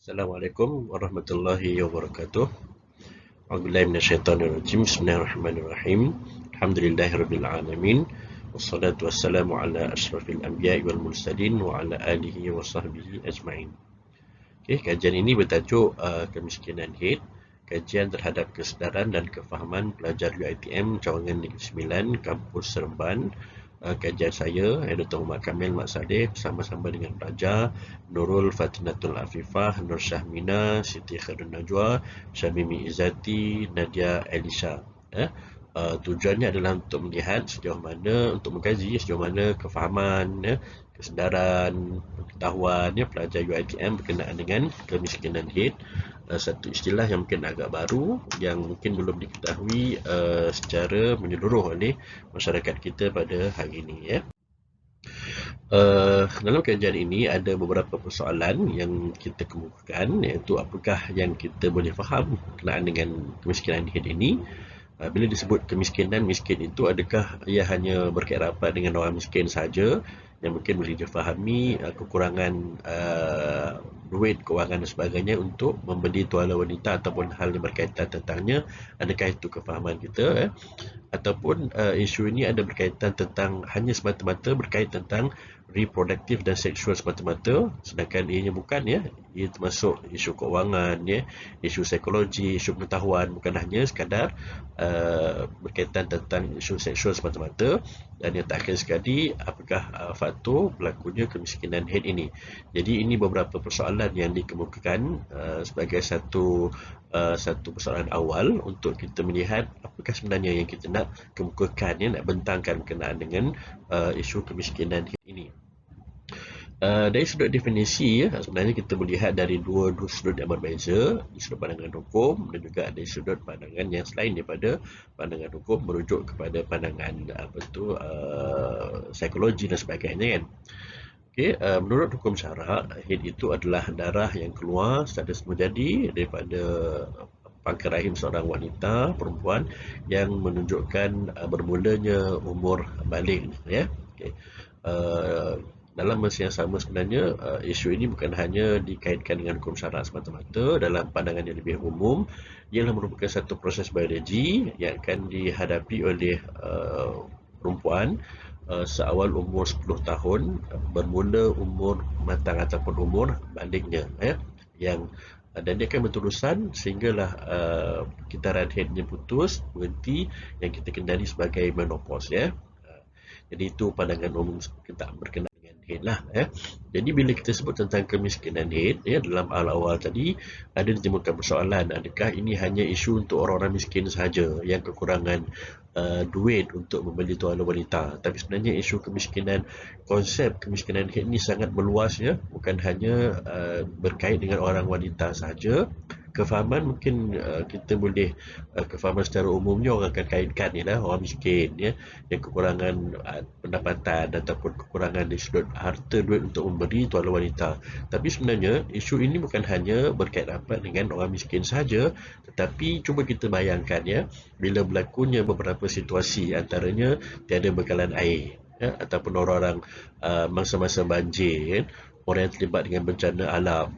Assalamualaikum warahmatullahi wabarakatuh. A'udzubillahi minasyaitonirrajim. Bismillahirrahmanirrahim. Alhamdulillahirabbil alamin. Wassalatu wassalamu ala asyrafil anbiya'i wal mursalin wa ala alihi wa sahbihi ajma'in. Okey, kajian ini bertajuk kemiskinan HED, kajian terhadap kesedaran dan kefahaman pelajar UiTM Cawangan Negeri Sembilan, Kampus Seremban. Kajian saya, Dr. Muhammad Kamil Mak Saleh, bersama-sama dengan pelajar Nurul Fatinatul Afifah, Nur Syahmina, Siti Khairun Najwa, Syamimi Izzati, Nadia Elisha. Tujuannya adalah untuk melihat sejauh mana, untuk mengkaji sejauh mana kefahaman, kesedaran, pengetahuan pelajar UiTM berkenaan dengan kemiskinan HED, satu istilah yang mungkin agak baru, yang mungkin belum diketahui secara menyeluruh oleh masyarakat kita pada hari ini. Dalam kajian ini ada beberapa persoalan yang kita kemukakan, iaitu apakah yang kita boleh faham berkenaan dengan kemiskinan HED ini. Bila disebut kemiskinan, miskin itu adakah ia hanya berkait rapat dengan orang miskin saja yang mungkin boleh difahami kekurangan duit, kewangan dan sebagainya untuk membeli tuala wanita ataupun hal yang berkaitan tentangnya. Adakah itu kefahaman kita? Ataupun isu ini ada berkaitan tentang, hanya semata-mata berkait tentang reproduktif dan seksual semata-mata, sedangkan ianya bukan, ia termasuk isu kewangan, isu psikologi, isu pengetahuan, bukan hanya sekadar berkaitan tentang isu seksual semata-mata. Dan yang terakhir sekali, apakah faktor berlakunya kemiskinan HED ini. Jadi ini beberapa persoalan yang dikemukakan sebagai satu persoalan awal untuk kita melihat apakah sebenarnya yang kita nak kemukakan, nak bentangkan berkenaan dengan isu kemiskinan ini. Dari sudut definisi, sebenarnya kita melihat dari dua sudut yang berbeza, di sudut pandangan hukum dan juga dari sudut pandangan yang selain daripada pandangan hukum, merujuk kepada pandangan psikologi dan sebagainya, kan. Okay, menurut hukum syarak, HED itu adalah darah yang keluar secara semajadi daripada pangkal rahim seorang wanita, perempuan, yang menunjukkan bermulanya umur balik. Okay. Dalam masa yang sama sebenarnya, isu ini bukan hanya dikaitkan dengan hukum syarak semata-mata. Dalam pandangan yang lebih umum, ialah merupakan satu proses biologi yang akan dihadapi oleh perempuan seawal umur 10 tahun, bermula umur matang ataupun umur baliknya, yang dan dia akan berterusan sehinggalah kitaran headnya putus, berhenti, yang kita kenali sebagai menopause. Jadi itu pandangan umum kita berkenaan dengan HED lah. Jadi bila kita sebut tentang kemiskinan HED, dalam awal tadi ada ditemukan persoalan, adakah ini hanya isu untuk orang-orang miskin sahaja yang kekurangan duit untuk membeli tuala wanita. Tapi sebenarnya isu kemiskinan, konsep kemiskinan HED ini sangat meluas, bukan hanya berkait dengan orang wanita sahaja. Kefahaman mungkin kita boleh kefahaman secara umumnya orang akan kaitkan orang miskin, yang kekurangan pendapatan ataupun kekurangan dari sudut harta duit untuk memberi tuala wanita. Tapi sebenarnya isu ini bukan hanya berkait rapat dengan orang miskin saja, tetapi cuba kita bayangkan, bila berlakunya beberapa situasi, antaranya tiada bekalan air, ataupun orang-orang masa-masa banjir, orang yang terlibat dengan bencana alam,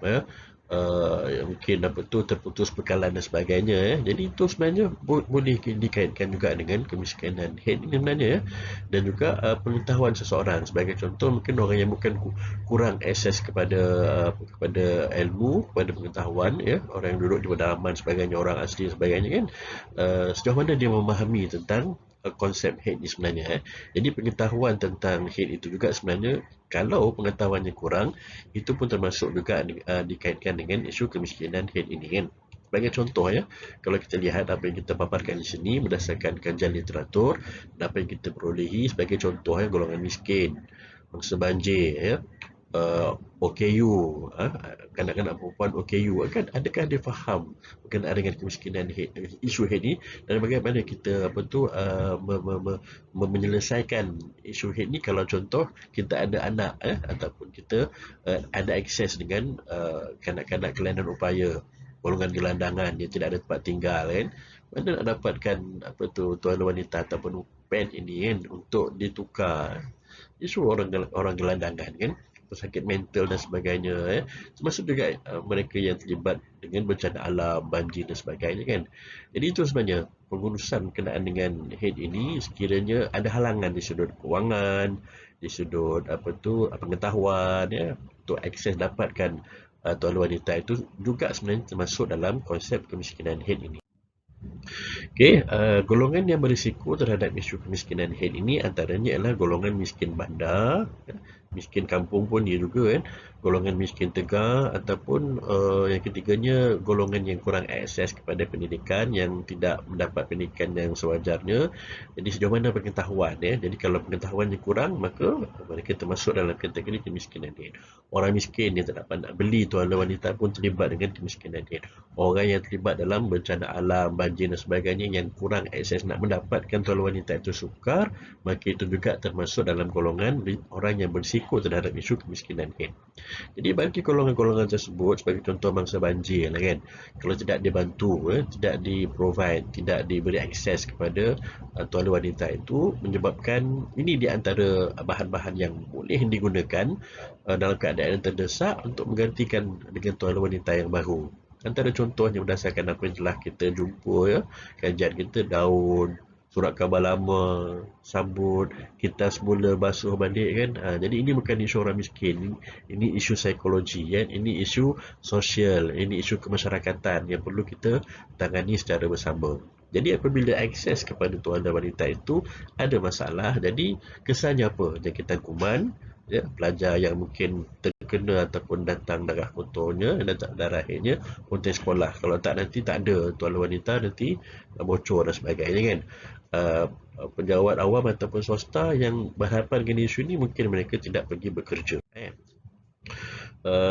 mungkin terputus bekalan dan sebagainya. Jadi itu sebenarnya boleh dikaitkan juga dengan kemiskinan HED ini sebenarnya, dan juga pengetahuan seseorang. Sebagai contoh, mungkin orang yang bukan kurang akses kepada ilmu, kepada pengetahuan, orang yang duduk di pedalaman sebagainya, orang asli sebagainya, kan, sejauh mana dia memahami tentang konsep HED ini sebenarnya. Jadi pengetahuan tentang HED itu juga sebenarnya, kalau pengetahuannya kurang, itu pun termasuk juga dikaitkan dengan isu kemiskinan HED ini, kan. Sebagai contoh, kalau kita lihat apa yang kita paparkan di sini berdasarkan kajian literatur dan apa yang kita perolehi, sebagai contoh, golongan miskin, mangsa banjir, OKU, kanak-kanak perempuan OKU, kan, adakah dia faham berkenaan dengan kemiskinan isu HED ini, dan bagaimana kita menyelesaikan isu HED ini kalau contoh kita ada anak, ataupun kita ada akses dengan kanak-kanak kelainan upaya, golongan gelandangan, dia tidak ada tempat tinggal, kan. Mana nak dapatkan tuala wanita ataupun pad ini, kan, untuk ditukar. Isu orang gelandangan, kan. pesakit mental dan sebagainya, termasuk juga mereka yang terlibat dengan bencana alam, banjir dan sebagainya kan. Jadi itu sebenarnya pengurusan kenaan dengan HED ini sekiranya ada halangan di sudut kewangan, di sudut pengetahuan, untuk akses dapatkan tuan wanita itu juga sebenarnya termasuk dalam konsep kemiskinan HED ini. Okey, golongan yang berisiko terhadap isu kemiskinan HED ini antaranya adalah golongan miskin bandar, miskin kampung pun dia juga kan, golongan miskin tegar ataupun yang ketiganya golongan yang kurang akses kepada pendidikan, yang tidak mendapat pendidikan yang sewajarnya. Jadi sejauh mana pengetahuan, jadi kalau pengetahuannya kurang maka mereka termasuk dalam kategori kemiskinan HED. Orang miskin yang tak dapat nak beli tuan wanita pun terlibat dengan kemiskinan HED. Orang yang terlibat dalam bencana alam, banjir dan sebagainya yang kurang akses nak mendapatkan tuan wanita itu sukar, maka itu juga termasuk dalam golongan orang yang berisiko terhadap isu kemiskinan HED. Jadi bagi golongan-golongan tersebut, sebagai contoh mangsa banjir lah kan, kalau tidak dibantu, tidak di-provide, tidak diberi akses kepada tuan wanita itu, menyebabkan ini di antara bahan-bahan yang boleh digunakan dalam keadaan yang terdesak untuk menggantikan dengan tuan wanita yang baru. Antara contohnya berdasarkan apa yang telah kita jumpa, kajian kita, daun, surat khabar lama, sabut, kita semula basuh balik kan. Jadi ini bukan isu orang miskin, ini isu psikologi kan, ini isu sosial, ini isu kemasyarakatan yang perlu kita tangani secara bersama. Jadi apabila akses kepada tuan dan wanita itu ada masalah, jadi kesannya apa? Jadi tangguman, pelajar yang mungkin terkena ataupun datang darah kotornya, datang darah haidnya, konten sekolah. Kalau tak, nanti tak ada tuan wanita, nanti bocor dan sebagainya kan. Penjawat awam ataupun swasta yang berhadapan dengan isu ini, mungkin mereka tidak pergi bekerja.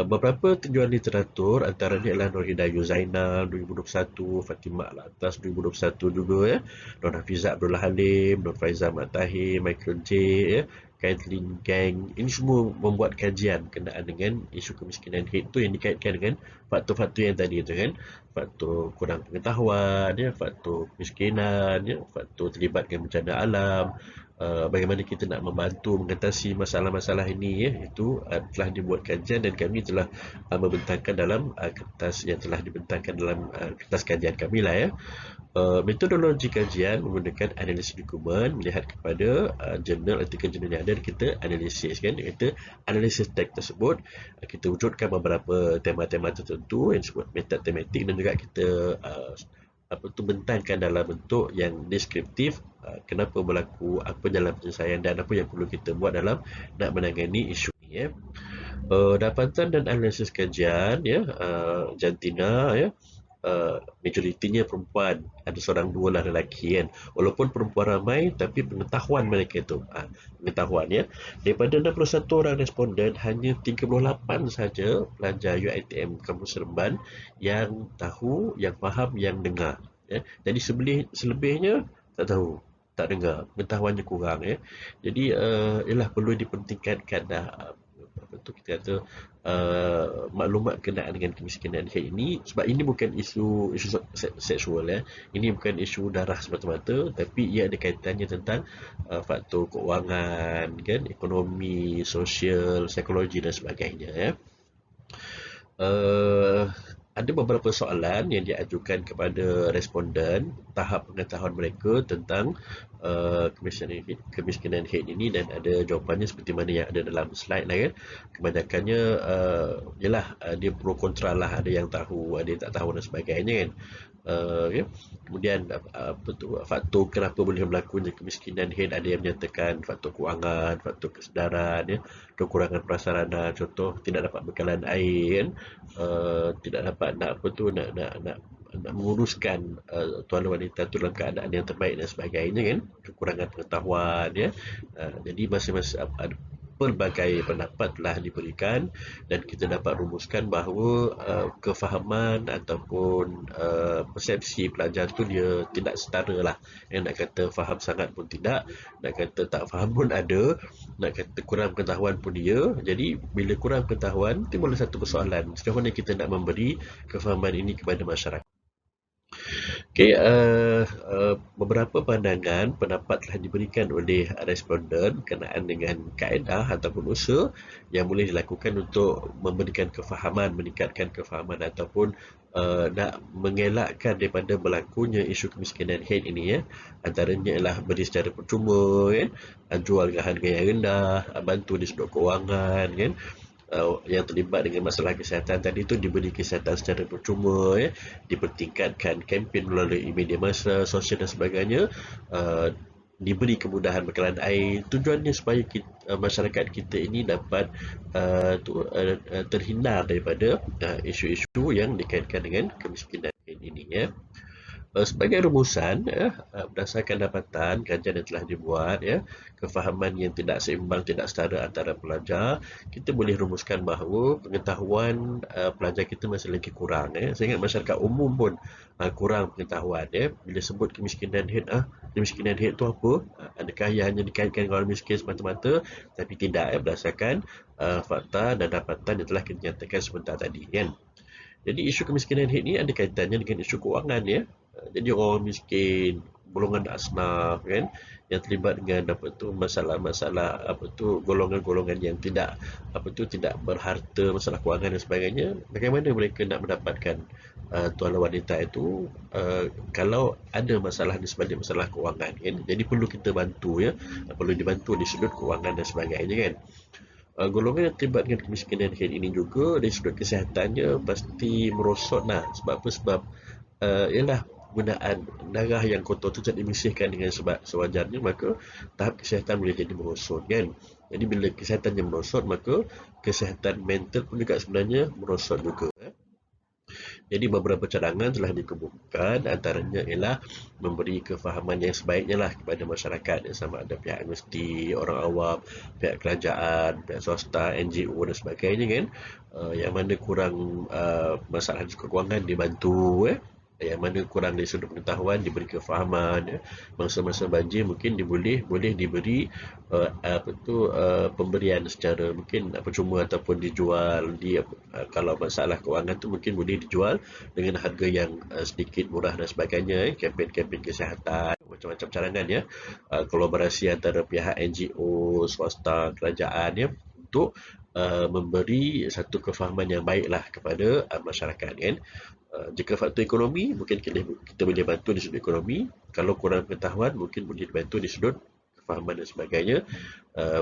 Beberapa tinjauan literatur antaranya adalah Nur Hidayah Zainal 2021, Fatimah Al-Atas 2021 juga, Nur Hafizah Abdullah Halim, Nur Faizal Matahir, Michael J, Kathleen Gang. Ini semua membuat kajian kenaan dengan isu kemiskinan HED itu yang dikaitkan dengan faktor-faktor yang tadi itu kan, faktor kurang pengetahuan, faktor kemiskinan, faktor terlibat dengan bencana alam. Bagaimana kita nak membantu mengatasi masalah-masalah ini, itu telah dibuat kajian dan kami telah membentangkan dalam kertas yang telah dibentangkan dalam kertas kajian kami lah. Metodologi kajian menggunakan analisis dokumen, melihat kepada jurnal, artikel jurnal yang ada, dan kita analisis kan, kita analisis teks tersebut, kita wujudkan beberapa tema-tema tertentu yang disebut metod tematik, dan juga kita bentangkan dalam bentuk yang deskriptif, kenapa berlaku, apa jalan penyelesaian dan apa yang perlu kita buat dalam nak menangani isu ini. Dapatan dan analisis kajian, jantina, majoritinya perempuan, ada seorang dua lah lelaki kan. Walaupun perempuan ramai, tapi pengetahuan mereka itu, pengetahuan daripada 61 orang responden, hanya 38 saja pelajar UiTM Kampus Seremban yang tahu, yang faham, yang dengar. Jadi selebihnya tak tahu, tak dengar, pengetahuannya kurang. Jadi ialah perlu dipentingkan dah kita kata maklumat kenaan dengan kemiskinan HED ini, sebab ini bukan isu seksual, ini bukan isu darah semata-mata, tapi ia ada kaitannya tentang faktor keuangan kan, ekonomi, sosial, psikologi dan sebagainya. Ada beberapa soalan yang diajukan kepada responden, tahap pengetahuan mereka tentang kemiskinan HED ini, dan ada jawapannya seperti mana yang ada dalam slide lah kan. Kebanyakannya dia pro kontra lah, ada yang tahu, ada yang tak tahu dan sebagainya kan. Kemudian faktor kenapa boleh berlakunya kemiskinan HED, ada yang menyatakan faktor kewangan, faktor kesedaran, kekurangan prasarana, contoh tidak dapat bekalan air, tidak dapat nak menguruskan tuan wanita itu dalam keadaan yang terbaik dan sebagainya kan, kekurangan pengetahuan jadi masing-masing pelbagai pendapat telah diberikan, dan kita dapat rumuskan bahawa kefahaman ataupun persepsi pelajar tu dia tidak setara lah. Nak kata faham sangat pun tidak, nak kata tak faham pun ada, nak kata kurang pengetahuan pun dia. Jadi bila kurang pengetahuan, timbul satu persoalan, sejauh mana kita nak memberi kefahaman ini kepada masyarakat. Okey, beberapa pandangan pendapat telah diberikan oleh responden berkenaan dengan kaedah ataupun usaha yang boleh dilakukan untuk memberikan kefahaman, meningkatkan kefahaman ataupun nak mengelakkan daripada berlakunya isu kemiskinan head ini ya. Antaranya ialah beri secara percuma kan, jual dengan harga yang rendah, bantu di sudut kewangan kan, yang terlibat dengan masalah kesihatan tadi tu diberi kesihatan secara percuma ya, dipertingkatkan kempen melalui media masa, sosial dan sebagainya, diberi kemudahan bekalan air. Tujuannya supaya masyarakat kita ini dapat terhindar daripada isu-isu yang dikaitkan dengan kemiskinan ini ya. Sebagai rumusan ya, berdasarkan dapatan kajian yang telah dibuat ya, kefahaman yang tidak seimbang, tidak setara antara pelajar, kita boleh rumuskan bahawa pengetahuan pelajar kita masih lagi kurang ya. Saya ingat masyarakat umum pun kurang pengetahuan ya. Bila sebut kemiskinan head tu apa? Adakah ia hanya dikaitkan dengan orang miskin semata-mata? Tapi tidak ya, berdasarkan fakta dan dapatan yang telah kita nyatakan sebentar tadi kan. Jadi isu kemiskinan head ni ada kaitannya dengan isu kewangan ya. Jadi orang miskin, golongan asnaf kan, yang terlibat dengan apa tu masalah-masalah apa tu golongan-golongan yang tidak berharta, masalah kewangan dan sebagainya, bagaimana mereka nak mendapatkan tuala wanita itu kalau ada masalah di sebalik masalah kewangan kan. Jadi perlu kita bantu ya, perlu dibantu di sudut kewangan dan sebagainya kan. Golongan yang terlibat dengan kemiskinan head ini juga dari sudut kesihatannya pasti merosot lah. Sebab apa? Sebab ialah penggunaan darah yang kotor tu tidak dibersihkan dengan sebab sewajarnya, maka tahap kesihatan boleh jadi merosot kan. Jadi bila kesihatannya merosot, maka kesihatan mental pun juga sebenarnya merosot juga. Jadi beberapa cadangan telah dikemukakan, antaranya ialah memberi kefahaman yang sebaiknya lah kepada masyarakat, sama ada pihak universiti, orang awam, pihak kerajaan, pihak swasta, NGO dan sebagainya kan. Yang mana kurang masalah kewangan dibantu yang mana kurang dari sudut pengetahuan diberi kefahaman ya. Masa-masa banjir mungkin boleh diberi pemberian secara mungkin percuma ataupun dijual kalau masalah kewangan tu mungkin boleh dijual dengan harga yang sedikit murah dan sebagainya kempen-kempen kesihatan, macam-macam cadangan ya, kolaborasi antara pihak NGO, swasta, kerajaan ya, untuk memberi satu kefahaman yang baiklah kepada masyarakat kan. Jika faktor ekonomi, mungkin kita boleh bantu di sudut ekonomi. Kalau kurang pengetahuan, mungkin boleh dibantu di sudut kefahaman dan sebagainya.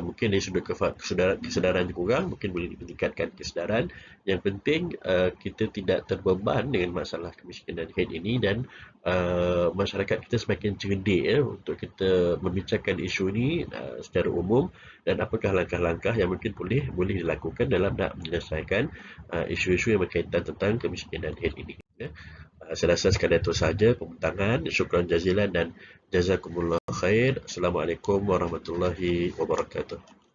Mungkin dari sudut kesedaran kurang, mungkin boleh ditingkatkan kesedaran. Yang penting kita tidak terbeban dengan masalah kemiskinan head ini, dan masyarakat kita semakin cerdik ya, untuk kita membincangkan isu ini secara umum, dan apakah langkah-langkah yang mungkin boleh dilakukan dalam nak menyelesaikan isu-isu yang berkaitan tentang kemiskinan head ini ya. Saya rasa sekadar itu sahaja pembentangan. Syukran jazilan dan jazakumullah khair. Assalamualaikum warahmatullahi wabarakatuh.